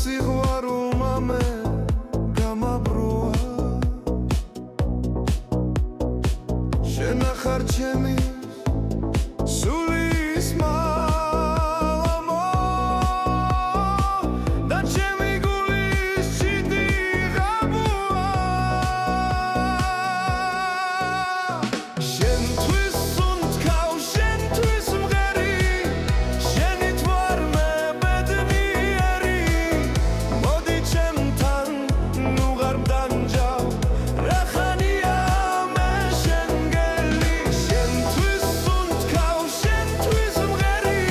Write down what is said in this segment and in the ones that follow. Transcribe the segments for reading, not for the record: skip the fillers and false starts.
სიყვარულმა მე გამაბრუა შენ ახარ ჩემი სულის მალამო და ჩემი გულის ჭიდი ღამუა შენთვის უნთქავ შენთვის მღერი შენით ვარ მე ბედნიერი მოდი ჩემთან ნუ ღარ მდანჯავ რა ხანია მე შენ გელი შენთვის უნთქავ შენთვის მღერი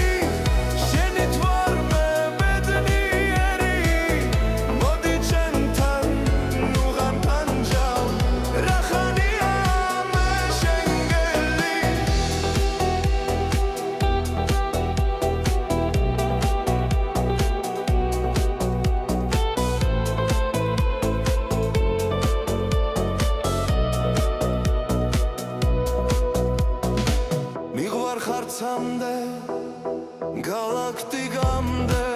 შენით ვარ მე ბედნიერი მოდი ჩემთან ნუ ღარ მდანჯავ რა ხანია მე შენ გელი მიღვარ ხარცამდე გალაქტიკამდე